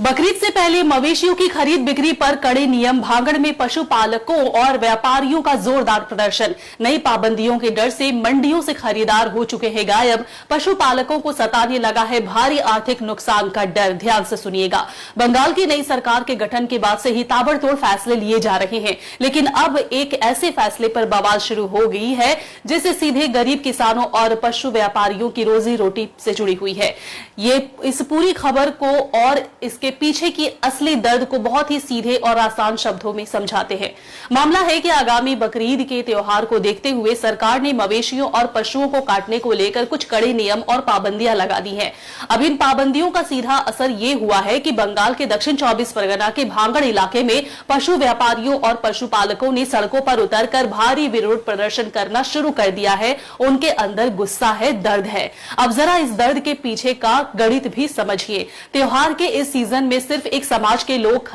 बकरीद से पहले मवेशियों की खरीद बिक्री पर कड़े नियम। भांगड़ में पशुपालकों और व्यापारियों का जोरदार प्रदर्शन। नई पाबंदियों के डर से मंडियों से खरीदार हो चुके हैं गायब। पशुपालकों को सताने लगा है भारी आर्थिक नुकसान का डर। ध्यान से सुनिएगा। बंगाल की नई सरकार के गठन के बाद से ही ताबड़तोड़ फैसले लिए जा रहे हैं, लेकिन अब एक ऐसे फैसले पर बवाल शुरू हो गई है जिससे सीधे गरीब किसानों और पशु व्यापारियों की रोजी रोटी से जुड़ी हुई है। ये इस पूरी खबर को और इसके पीछे की असली दर्द को बहुत ही सीधे और आसान शब्दों में समझाते हैं। मामला है कि आगामी बकरीद के त्योहार को देखते हुए सरकार ने मवेशियों और पशुओं को काटने को लेकर कुछ कड़े नियम और पाबंदियां लगा दी हैं। अब इन पाबंदियों का सीधा असर ये हुआ है कि बंगाल के दक्षिण 24 परगना के भांगड़ इलाके में पशु व्यापारियों और पशुपालकों ने सड़कों पर उतरकर भारी विरोध प्रदर्शन करना शुरू कर दिया है। उनके अंदर गुस्सा है, दर्द है। अब जरा इस दर्द के पीछे का गणित भी समझिए। त्योहार के इस सीजन में सिर्फ एक समाज के लोग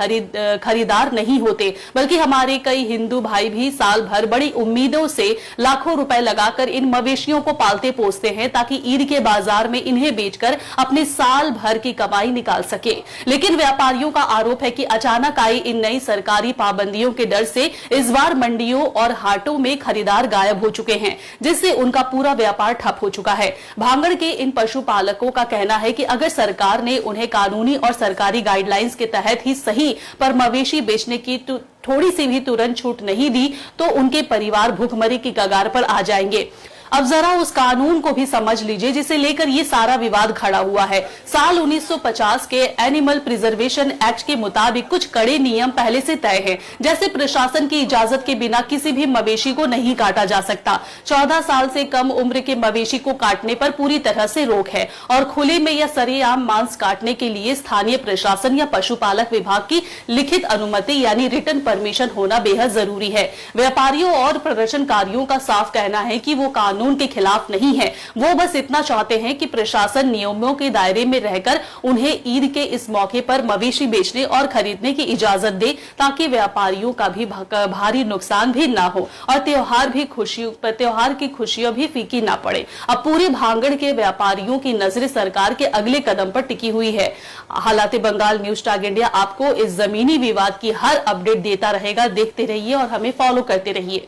खरीदार नहीं होते, बल्कि हमारे कई हिंदू भाई भी साल भर बड़ी उम्मीदों से लाखों रुपए लगाकर इन मवेशियों को पालते पोसते हैं ताकि ईद के बाजार में इन्हें बेचकर अपने साल भर की कमाई निकाल सके। लेकिन व्यापारियों का आरोप है कि अचानक आई इन नई सरकारी पाबंदियों के डर से इस बार मंडियों और हाटों में खरीदार गायब हो चुके हैं, जिससे उनका पूरा व्यापार ठप हो चुका है। भांगड़ के इन पशुपालकों का कहना है कि अगर सरकार ने उन्हें कानूनी और सरकारी गाइडलाइंस के तहत ही सही पर मवेशी बेचने की थोड़ी सी भी तुरंत छूट नहीं दी तो उनके परिवार भूखमरी की कगार पर आ जाएंगे। अब जरा उस कानून को भी समझ लीजिए जिसे लेकर ये सारा विवाद खड़ा हुआ है। साल 1950 के एनिमल प्रिजर्वेशन एक्ट के मुताबिक कुछ कड़े नियम पहले से तय हैं, जैसे प्रशासन की इजाजत के बिना किसी भी मवेशी को नहीं काटा जा सकता। 14 साल से कम उम्र के मवेशी को काटने पर पूरी तरह से रोक है और खुले में या सरेआम मांस काटने के लिए स्थानीय प्रशासन या पशुपालक विभाग की लिखित अनुमति यानी रिटन परमिशन होना बेहद जरूरी है। व्यापारियों और प्रदर्शनकारियों का साफ कहना है कि वो कानून के खिलाफ नहीं है, वो बस इतना चाहते हैं कि प्रशासन नियमों के दायरे में रहकर उन्हें ईद के इस मौके पर मवेशी बेचने और खरीदने की इजाजत दे ताकि व्यापारियों का भी भारी नुकसान भी ना हो और त्योहार की खुशियां भी फीकी ना पड़े। अब पूरे भांगड़ के व्यापारियों की नजरें सरकार के अगले कदम पर टिकी हुई है। हालाते बंगाल न्यूज टैग इंडिया आपको इस जमीनी विवाद की हर अपडेट देता रहेगा। देखते रहिए और हमें फॉलो करते रहिए।